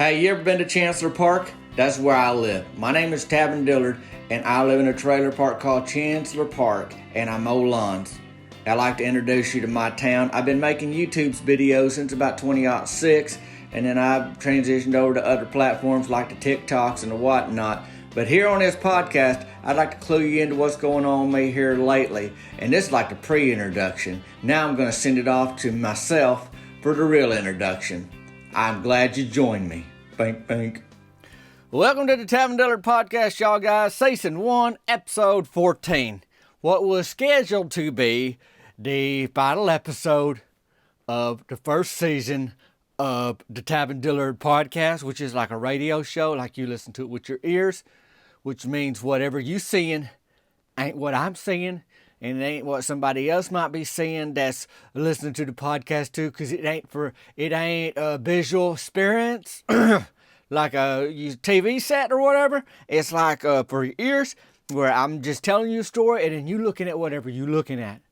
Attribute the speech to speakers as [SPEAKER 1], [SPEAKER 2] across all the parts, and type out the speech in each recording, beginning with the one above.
[SPEAKER 1] Hey, you ever been to Chancellor Park? That's where I live. My name is Tavin Dillard, and I live in a trailer park called Chancellor Park, and I mow lawns. I'd like to introduce you to my town. I've been making YouTube videos since about 2006, and then I've transitioned over to other platforms like the TikToks and the whatnot. But here on this podcast, I'd like to clue you into what's going on with me here lately. And this is like the pre-introduction. Now I'm going to send it off to myself for the real introduction. I'm glad you joined me. Bink, bink. Welcome to the Tavin Dillard podcast, y'all guys. Season 1, episode 14. What was scheduled to be the final episode of the first season of the Tavin Dillard podcast, which is like a radio show, like you listen to it with your ears, which means whatever you seeing ain't what I'm seeing, and it ain't what somebody else might be seeing that's listening to the podcast too, because it ain't a visual experience like a TV set or whatever. It's like for your ears, where I'm just telling you a story and then you looking at whatever you looking at,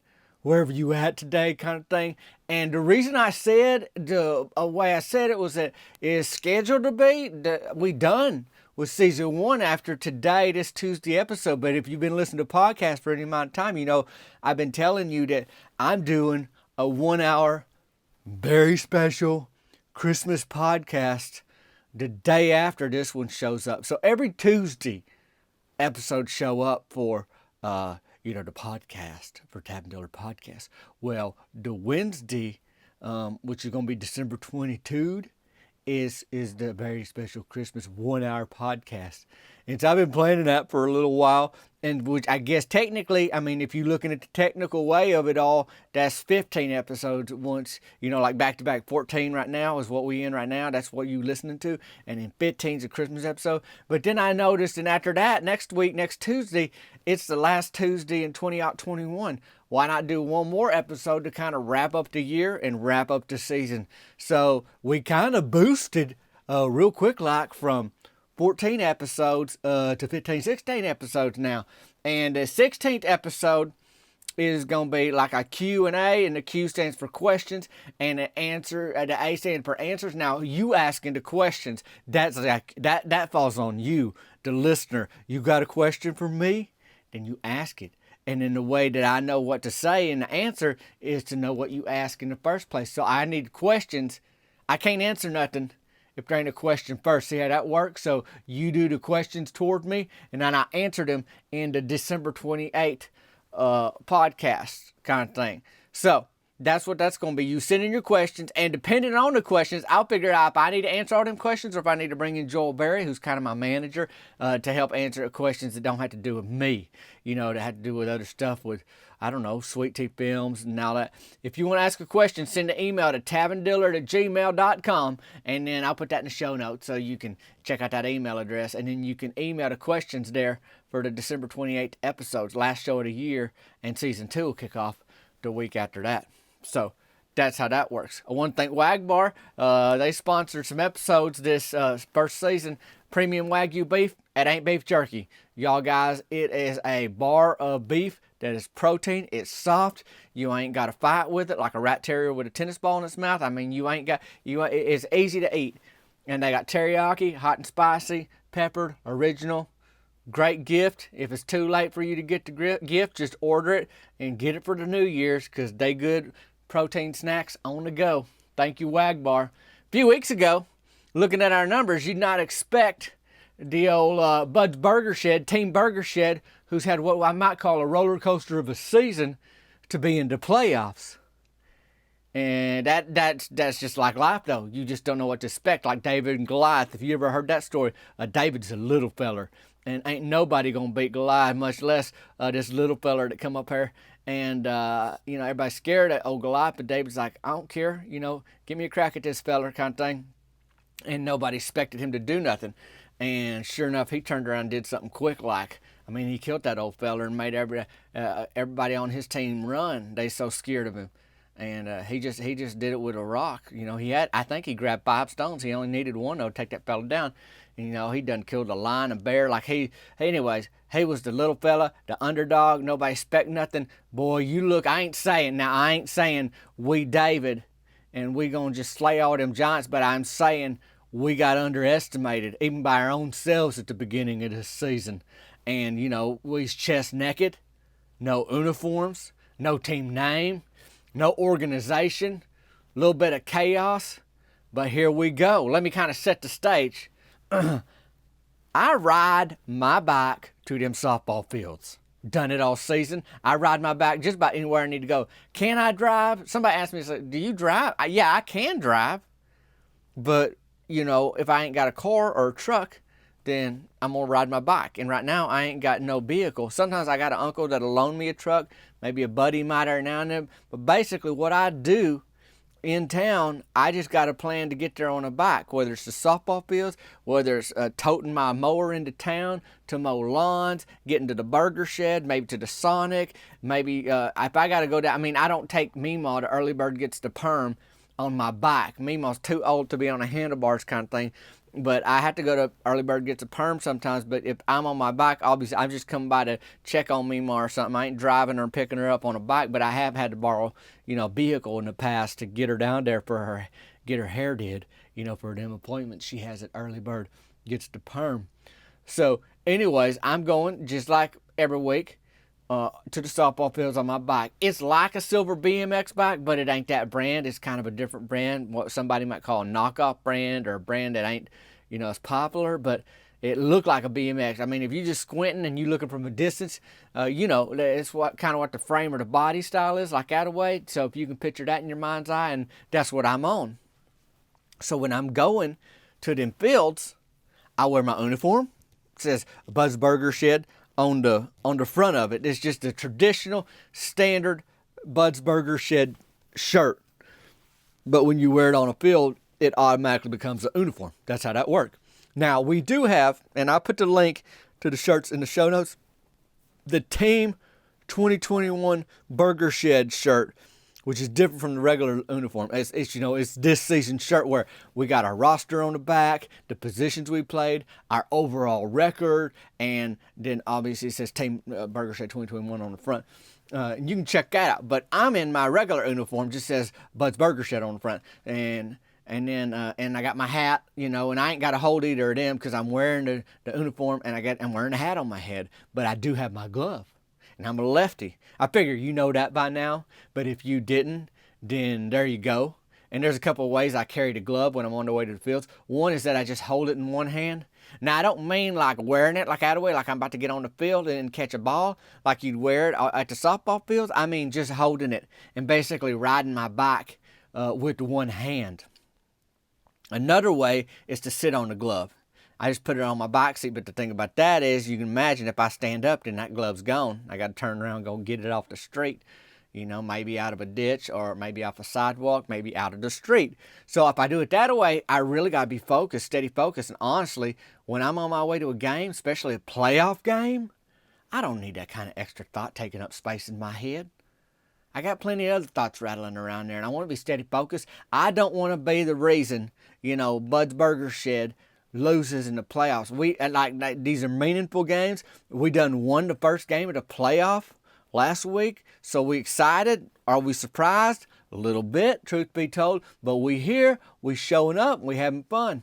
[SPEAKER 1] wherever you at today, kind of thing. And the reason I said the way I said it was that it's scheduled to be we done with season 1 after today, this Tuesday episode. But if you've been listening to podcasts for any amount of time, you know I've been telling you that I'm doing a 1-hour, very special Christmas podcast the day after this one shows up. So every Tuesday, episodes show up for the podcast, for Tavin Dillard podcast. Well, the Wednesday, which is going to be December 22, is the very special Christmas 1-hour podcast. And so I've been planning that for a little while, and which I guess technically, I mean, if you're looking at the technical way of it all, that's 15 episodes at once, like back-to-back 14 right now is what we in right now. That's what you listening to. And then 15 is a Christmas episode. But then I noticed, and after that, next Tuesday, it's the last Tuesday in 2021. Why not do one more episode to kind of wrap up the year and wrap up the season? So we kind of boosted real quick, like from 14 episodes to 15, 16 episodes now. And the 16th episode is going to be like a Q&A, and the Q stands for questions, and the A stands for answers. Now, you asking the questions, that falls on you, the listener. You got a question for me? Then you ask it. And in the way that I know what to say and the answer is to know what you ask in the first place. So I need questions. I can't answer nothing if there ain't a question first. See how that works? So you do the questions toward me, and then I answer them in the December 28th podcast kind of thing. So that's what that's going to be. You send in your questions, and depending on the questions, I'll figure out if I need to answer all them questions or if I need to bring in Joel Berry, who's kind of my manager, to help answer questions that don't have to do with me, that have to do with other stuff with, I don't know, Sweet Tea Films and all that. If you want to ask a question, send an email to tavindillard@gmail.com, and then I'll put that in the show notes so you can check out that email address, and then you can email the questions there for the December 28th episodes, last show of the year, and season 2 will kick off the week after that. So that's how that works. I want to thank Wagyu. They sponsored some episodes this first season. Premium Wagyu beef. It ain't beef jerky. Y'all guys, it is a bar of beef that is protein. It's soft. You ain't got to fight with it like a rat terrier with a tennis ball in its mouth. I mean, it's easy to eat. And they got teriyaki, hot and spicy, peppered, original. Great gift. If it's too late for you to get the gift, just order it and get it for the New Year's, because they good protein snacks on the go. Thank you, Wagbar. A few weeks ago, looking at our numbers, you'd not expect the old Bud's Burger Shed, Team Burger Shed, who's had what I might call a roller coaster of a season, to be in the playoffs. And that's just like life, though. You just don't know what to expect. Like David and Goliath. If you ever heard that story, David's a little feller, and ain't nobody gonna beat Goliath, much less this little feller that come up here. And everybody's scared of old Goliath, but David's like, I don't care. Give me a crack at this feller, kind of thing. And nobody expected him to do nothing. And sure enough, he turned around and did something quick. He killed that old feller and made everybody on his team run. They so scared of him. And he just did it with a rock. I think he grabbed 5 stones. He only needed one, though, to take that fella down. And, he done killed a lion, a bear. Anyways, he was the little fella, the underdog. Nobody expect nothing. Boy, I ain't saying we David and we gonna just slay all them giants, but I'm saying we got underestimated, even by our own selves at the beginning of this season. And, we was chest naked, no uniforms, no team name, no organization, a little bit of chaos. But here we go. Let me kind of set the stage. I ride my bike to them softball fields. Done it all season. I ride my bike just about anywhere I need to go. Can I drive? Somebody asked me, do you drive? Yeah, I can drive. But, if I ain't got a car or a truck, then I'm going to ride my bike. And right now, I ain't got no vehicle. Sometimes I got an uncle that'll loan me a truck. Maybe a buddy might every now and then. But basically, what I do in town, I just got a plan to get there on a bike, whether it's the softball fields, whether it's toting my mower into town to mow lawns, getting to the burger shed, maybe to the Sonic, maybe if I got to go down. I don't take Meemaw to Early Bird Gets the Perm on my bike. Meemaw's too old to be on a handlebars kind of thing. But I have to go to Early Bird Gets a Perm sometimes. But if I'm on my bike, obviously I'm just coming by to check on Meemaw or something. I ain't driving her and picking her up on a bike, but I have had to borrow, a vehicle in the past to get her down there get her hair did, for them appointments she has at Early Bird Gets the Perm. So, anyways, I'm going just like every week to the softball fields on my bike. It's like a silver BMX bike, but it ain't that brand. It's kind of a different brand, what somebody might call a knockoff brand, or a brand that ain't, as popular, but it looked like a BMX. If you just squinting and you looking from a distance, it's what the frame or the body style is, like that way. So if you can picture that in your mind's eye, and that's what I'm on. So when I'm going to them fields, I wear my uniform. It says Buzz Burger Shed on the front of it. It's just a traditional, standard Bud's Burger Shed shirt. But when you wear it on a field, it automatically becomes a uniform. That's how that works. Now, we do have, and I'll put the link to the shirts in the show notes, the Team 2021 Burger Shed shirt, which is different from the regular uniform. It's this season shirt where we got our roster on the back, the positions we played, our overall record, and then obviously it says Team Burger Shed 2021 on the front. And you can check that out. But I'm in my regular uniform, just says Bud's Burger Shed on the front, and then I got my hat, and I ain't got to hold either of them because I'm wearing the uniform, and I'm wearing a hat on my head, but I do have my glove. And I'm a lefty. I figure you know that by now, but if you didn't, then there you go. And there's a couple of ways I carry the glove when I'm on the way to the fields. One is that I just hold it in one hand. Now, I don't mean like wearing it like out of the way, like I'm about to get on the field and catch a ball, like you'd wear it at the softball fields. I mean just holding it and basically riding my bike with one hand. Another way is to sit on the glove. I just put it on my bike seat, but the thing about that is, you can imagine if I stand up, then that glove's gone. I got to turn around and go get it off the street, maybe out of a ditch, or maybe off a sidewalk, maybe out of the street. So if I do it that way, I really got to be focused, steady focused. And honestly, when I'm on my way to a game, especially a playoff game, I don't need that kind of extra thought taking up space in my head. I got plenty of other thoughts rattling around there, and I want to be steady focused. I don't want to be the reason, Bud's Burger Shed loses in the playoffs. These are meaningful games. We done won the first game of the playoff last week, so we excited. Are we surprised? A little bit, truth be told, but we here, we showing up, we having fun.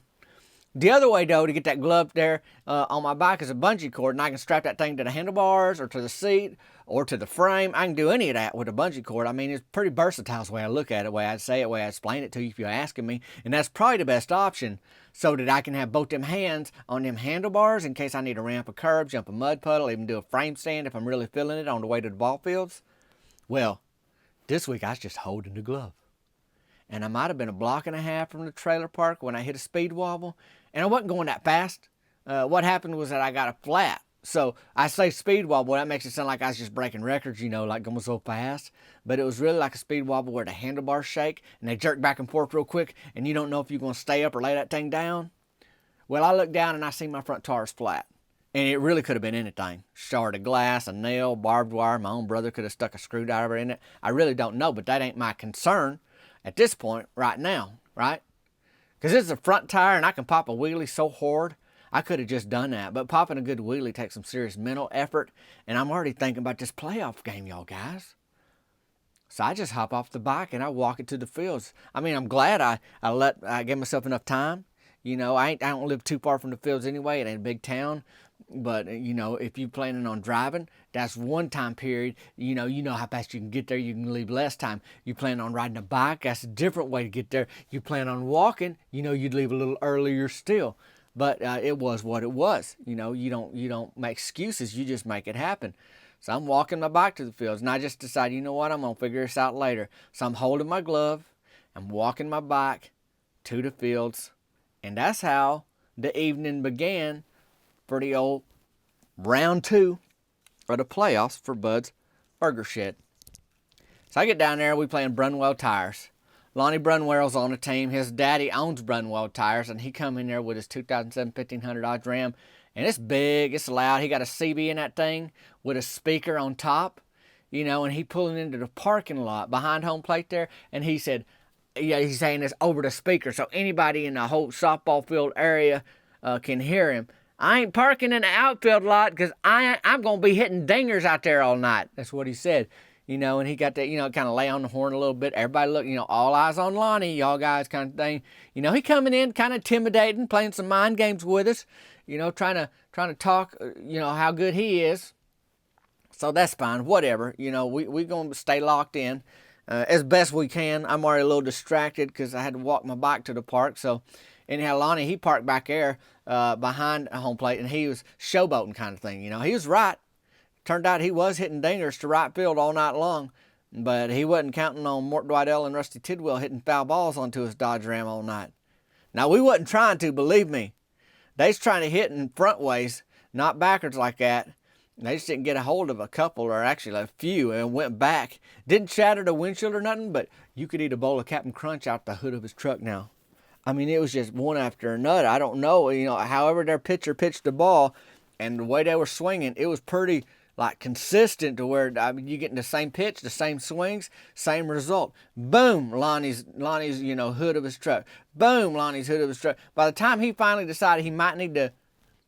[SPEAKER 1] The other way, though, to get that glove there on my bike is a bungee cord, and I can strap that thing to the handlebars or to the seat or to the frame. I can do any of that with a bungee cord. It's pretty versatile is the way I look at it, the way I say it, the way I explain it to you if you're asking me. And that's probably the best option so that I can have both them hands on them handlebars in case I need to ramp a curb, jump a mud puddle, even do a frame stand if I'm really feeling it on the way to the ball fields. Well, this week I was just holding the glove. And I might have been a block and a half from the trailer park when I hit a speed wobble. And I wasn't going that fast. What happened was that I got a flat. So I say speed wobble, that makes it sound like I was just breaking records, like going so fast. But it was really like a speed wobble where the handlebars shake and they jerk back and forth real quick and you don't know if you're going to stay up or lay that thing down. Well, I looked down and I see my front tires flat. And it really could have been anything. Shard of glass, a nail, barbed wire. My own brother could have stuck a screwdriver in it. I really don't know, but that ain't my concern at this point right now, right? Because this is a front tire and I can pop a wheelie so hard, I could have just done that. But popping a good wheelie takes some serious mental effort. And I'm already thinking about this playoff game, y'all guys. So I just hop off the bike and I walk it to the fields. I'm glad I gave myself enough time. You know, I don't live too far from the fields anyway. It ain't a big town. But, you know, if you planning on driving, that's one time period. You know how fast you can get there. You can leave less time. You plan on riding a bike, that's a different way to get there. You plan on walking, you know, you'd leave a little earlier still. But it was what it was. You know, you don't make excuses. You just make it happen. So I'm walking my bike to the fields, and I just decided, you know what, I'm going to figure this out later. So I'm holding my glove, I'm walking my bike to the fields, and that's how the evening began for the old round 2 of the playoffs for Bud's Burger Shed. So I get down there, we playing Brunwell tires. Lonnie Brunwell's on the team. His daddy owns Brunwell tires, and he come in there with his 2007 1500 Dodge Ram, and it's big, it's loud. He got a CB in that thing with a speaker on top, you know, and he pulling into the parking lot behind home plate there, and he said, yeah, he's saying this over the speaker so anybody in the whole softball field area can hear him. I ain't parking in the outfield lot because I'm going to be hitting dingers out there all night. That's what he said. You know, and he got that, you know, kind of lay on the horn a little bit. Everybody look, you know, all eyes on Lonnie, y'all guys kind of thing. You know, he coming in kind of intimidating, playing some mind games with us, you know, trying to talk, you know, how good he is. So that's fine, whatever. You know, we going to stay locked in as best we can. I'm already a little distracted because I had to walk my bike to the park. So anyhow, Lonnie, he parked back there behind a home plate, and he was showboating kind of thing. You know, he was right. Turned out he was hitting dingers to right field all night long, but he wasn't counting on Mort Dwidell and Rusty Tidwell hitting foul balls onto his Dodge Ram all night. Now, we wasn't trying to, believe me. They's trying to hit in front ways, not backwards like that. They just didn't get a hold of a couple, or actually a few, and went back. Didn't shatter the windshield or nothing, but you could eat a bowl of Captain Crunch out the hood of his truck now. I mean, it was just one after another. I don't know, you know, however their pitcher pitched the ball and the way they were swinging, it was pretty, like, consistent to where, I mean, you getting the same pitch, the same swings, same result. Boom, Lonnie's, you know, hood of his truck. Boom, Lonnie's hood of his truck. By the time he finally decided he might need to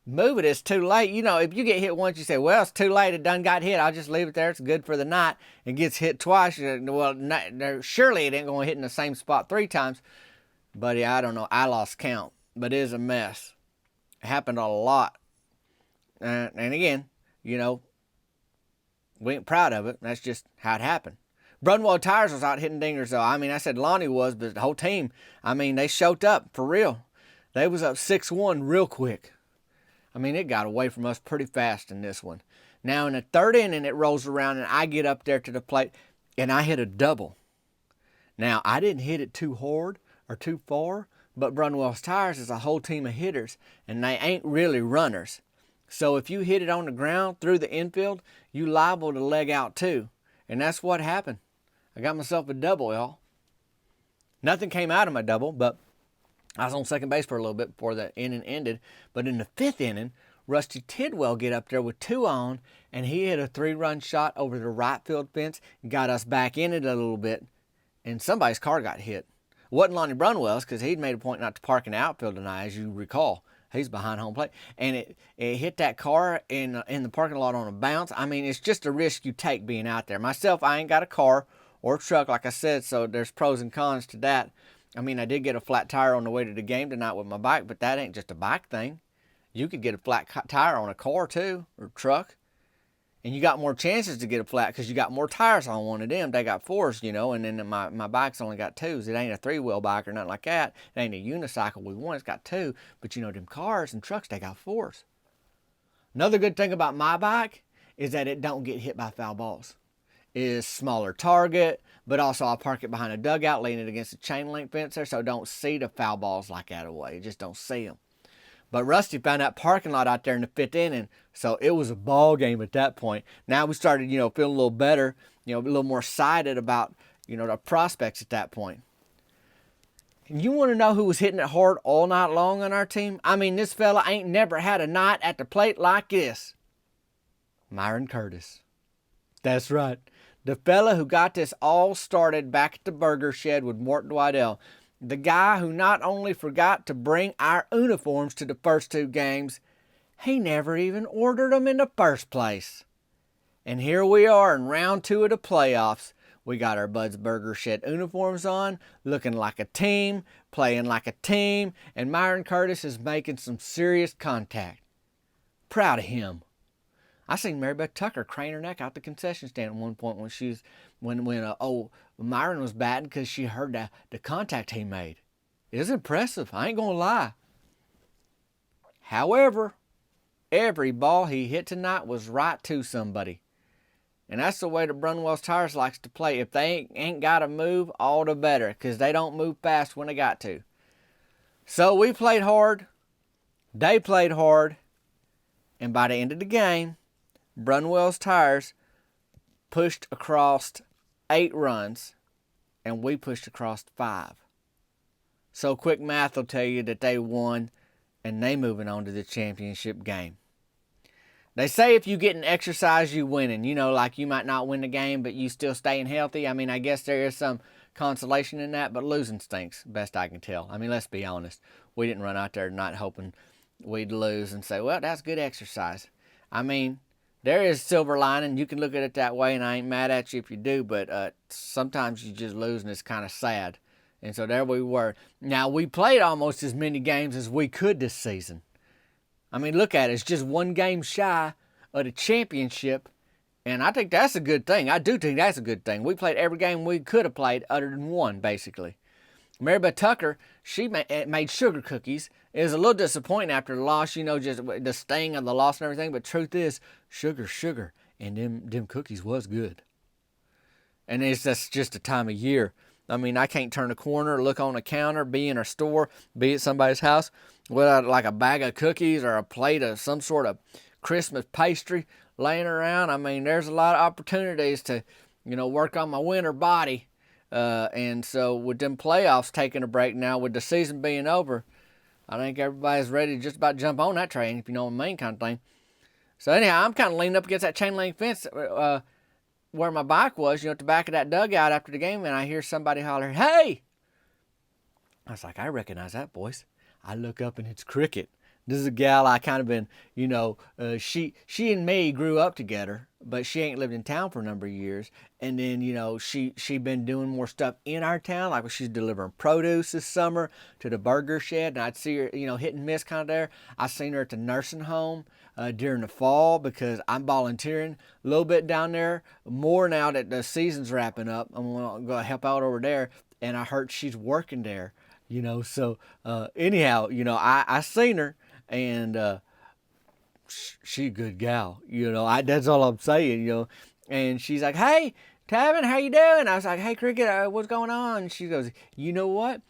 [SPEAKER 1] move it, it's too late. You know, if you get hit once, you say, well, it's too late. It done got hit. I'll just leave it there. It's good for the night. It gets hit twice. Well, surely it ain't going to hit in the same spot 3 times. Buddy, I don't know. I lost count. But it is a mess. It happened a lot. And again, you know, we ain't proud of it. That's just how it happened. Brunwell Tires was out hitting dingers, though. I mean, I said Lonnie was, but the whole team, I mean, they showed up for real. They was up 6-1 real quick. I mean, it got away from us pretty fast in this one. Now, in the 3rd inning, it rolls around, and I get up there to the plate, and I hit a double. Now, I didn't hit it too hard or too far, but Brunwell's Tires is a whole team of hitters, and they ain't really runners. So if you hit it on the ground through the infield, you liable to leg out too. And that's what happened. I got myself a double, y'all. Nothing came out of my double, but I was on second base for a little bit before the inning ended. But in the 5th inning, Rusty Tidwell get up there with 2 on, and he hit a 3-run shot over the right field fence, got us back in it a little bit, and somebody's car got hit. It wasn't Lonnie Brunwell's, because he'd made a point not to park in the outfield tonight, as you recall. He's behind home plate. And it hit that car in the parking lot on a bounce. I mean, it's just a risk you take being out there. Myself, I ain't got a car or a truck, like I said, so there's pros and cons to that. I mean, I did get a flat tire on the way to the game tonight with my bike, but that ain't just a bike thing. You could get a flat tire on a car, too, or truck. And you got more chances to get a flat because you got more tires on one of them. They got 4s, you know, and then my bike's only got 2s. It ain't a 3-wheel bike or nothing like that. It ain't a unicycle with 1. It's got 2. But, you know, them cars and trucks, they got 4s. Another good thing about my bike is that it don't get hit by foul balls. It is smaller target, but also I'll park it behind a dugout, leaning it against a chain link fence there, so don't see the foul balls like that away. You just don't see them. But Rusty found that parking lot out there in the 5th inning, so it was a ball game at that point. Now we started, you know, feeling a little better, you know, a little more excited about, you know, the prospects at that point. And you want to know who was hitting it hard all night long on our team? I mean, this fella ain't never had a night at the plate like this. Myron Curtis. That's right. The fella who got this all started back at the Burger Shed with Mort Dwidell. The guy who not only forgot to bring our uniforms to the first 2 games, he never even ordered them in the first place. And here we are in round 2 of the playoffs. We got our Bud's Burger Shed uniforms on, looking like a team, playing like a team, and Myron Curtis is making some serious contact. Proud of him. I seen Mary Beth Tucker crane her neck out the concession stand at one point when Myron was batting because she heard the contact he made. It was impressive. I ain't gonna lie. However, every ball he hit tonight was right to somebody. And that's the way the Brunwell's Tires likes to play. If they ain't got to move, all the better, because they don't move fast when they got to. So we played hard. They played hard. And by the end of the game, Brunwell's Tires pushed across 8 runs, and we pushed across 5. So quick math will tell you that they won, and they moving on to the championship game. They say if you get an exercise, you winning. You know, like you might not win the game, but you still staying healthy. I mean, I guess there is some consolation in that, but losing stinks, best I can tell. I mean, let's be honest. We didn't run out there not hoping we'd lose and say, well, that's good exercise. I mean, there is silver lining. You can look at it that way, and I ain't mad at you if you do, but sometimes you just lose, and it's kind of sad. And so there we were. Now, we played almost as many games as we could this season. I mean, look at it. It's just 1 game shy of the championship, and I think that's a good thing. I do think that's a good thing. We played every game we could have played other than 1, basically. Mary Beth Tucker, she made sugar cookies. It was a little disappointing after the loss, you know, just the sting of the loss and everything, but truth is, sugar, and them cookies was good. And that's just the time of year. I mean, I can't turn a corner, look on a counter, be in a store, be at somebody's house without like a bag of cookies or a plate of some sort of Christmas pastry laying around. I mean, there's a lot of opportunities to, you know, work on my winter body. And so with them playoffs taking a break now, with the season being over, I think everybody's ready to just about jump on that train, if you know what I mean, kind of thing. So anyhow, I'm kind of leaning up against that chain link fence where my bike was, you know, at the back of that dugout after the game, and I hear somebody holler, "Hey!" I was like, I recognize that voice. I look up and it's Cricket. This is a gal I kind of been, you know, she and me grew up together, but she ain't lived in town for a number of years. And then, you know, she been doing more stuff in our town, like when she's delivering produce this summer to the burger shed. And I'd see her, you know, hit and miss kind of there. I seen her at the nursing home during the fall because I'm volunteering a little bit down there. More now that the season's wrapping up, I'm going to go help out over there. And I heard she's working there, you know. So anyhow, you know, I seen her. And she a good gal, you know. That's all I'm saying, you know. And she's like, "Hey, Tavin, how you doing?" I was like, "Hey, Cricket, what's going on?" And she goes, "You know what?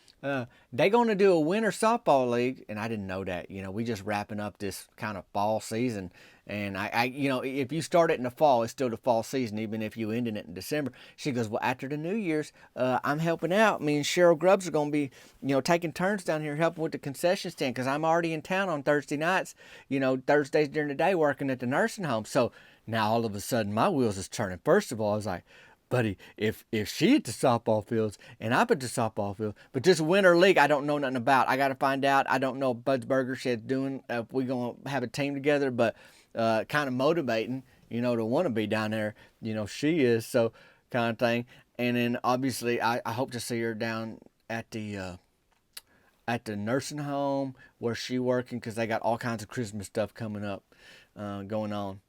[SPEAKER 1] They gonna do a winter softball league," and I didn't know that. You know, we just wrapping up this kind of fall season, and I you know, if you start it in the fall, it's still the fall season, even if you ended it in December. She goes, "Well, after the New Year's, I'm helping out. Me and Cheryl Grubbs are gonna be, you know, taking turns down here helping with the concession stand because I'm already in town on Thursday nights. You know, Thursdays during the day working at the nursing home. So now all of a sudden my wheels is turning. First of all, I was like, buddy, if she at the softball fields and I'm at the softball field, but this winter league I don't know nothing about. I got to find out. I don't know if Bud's Burger Shed's doing, if we going to have a team together, but kind of motivating, you know, to want to be down there. You know, she is, so kind of thing. And then obviously I hope to see her down at the nursing home where she working because they got all kinds of Christmas stuff coming up, going on.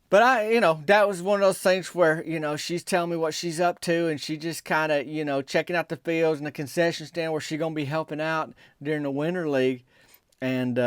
[SPEAKER 1] But you know, that was one of those things where, you know, she's telling me what she's up to and she just kind of, you know, checking out the fields and the concession stand where she's going to be helping out during the winter league. And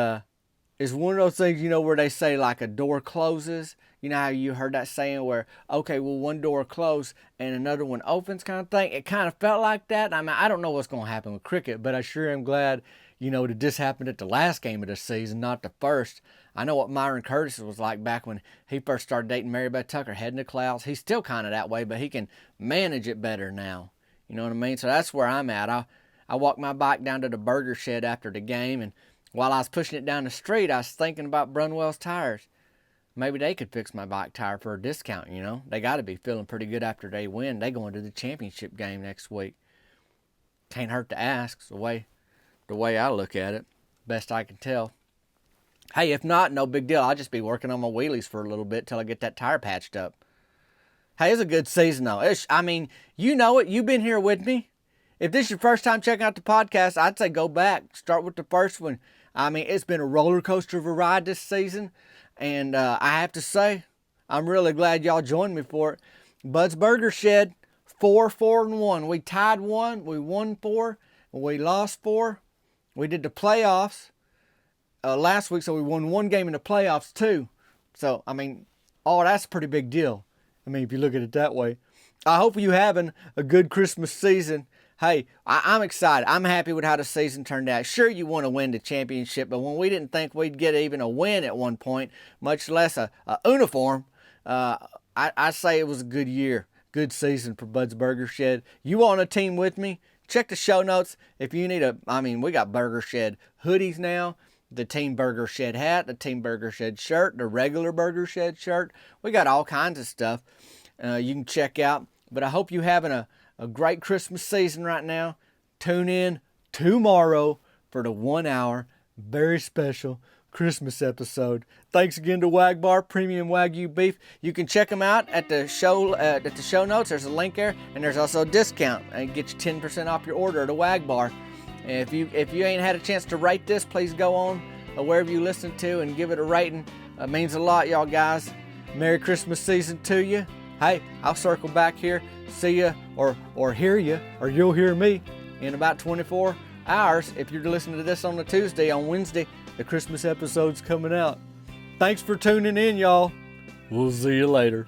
[SPEAKER 1] it's one of those things, you know, where they say like a door closes. You know how you heard that saying where, okay, well, one door closed and another one opens kind of thing. It kind of felt like that. I mean, I don't know what's going to happen with cricket, but I sure am glad, you know, that this happened at the last game of the season, not the first. I know what Myron Curtis was like back when he first started dating Mary Beth Tucker, heading to clouds. He's still kind of that way, but he can manage it better now. You know what I mean? So that's where I'm at. I walked my bike down to the burger shed after the game, and while I was pushing it down the street, I was thinking about Brunwell's tires. Maybe they could fix my bike tire for a discount, you know. They got to be feeling pretty good after they win. They going to the championship game next week. Can't hurt to ask, the way I look at it. Best I can tell. Hey, if not, no big deal. I'll just be working on my wheelies for a little bit till I get that tire patched up. Hey, it's a good season, though. I mean, you know it. You've been here with me. If this is your first time checking out the podcast, I'd say go back. Start with the first one. I mean, it's been a roller coaster of a ride this season. And I have to say, I'm really glad y'all joined me for it. Bud's Burger Shed, 4-4-1. We tied 1, we won 4, we lost 4. We did the playoffs last week, so we won 1 game in the playoffs too. So, I mean, that's a pretty big deal. I mean, if you look at it that way. I hope you having a good Christmas season. Hey, I'm excited. I'm happy with how the season turned out. Sure, you want to win the championship, but when we didn't think we'd get even a win at one point, much less a uniform, I say it was a good year, good season for Bud's Burger Shed. You want a team with me? Check the show notes. If you need we got Burger Shed hoodies now, the Team Burger Shed hat, the Team Burger Shed shirt, the regular Burger Shed shirt. We got all kinds of stuff you can check out. But I hope you're having a great Christmas season right now. Tune in tomorrow for the 1 hour, very special Christmas episode. Thanks again to Wagbar Premium Wagyu Beef. You can check them out at the show notes. There's a link there, and there's also a discount. And get you 10% off your order at a Wagbar. And if you ain't had a chance to rate this, please go on wherever you listen to and give it a rating. It means a lot, y'all guys. Merry Christmas season to you. Hey, I'll circle back here, see you, or hear you, or you'll hear me in about 24 hours. If you're listening to this on a Tuesday, on Wednesday, the Christmas episode's coming out. Thanks for tuning in, y'all. We'll see you later.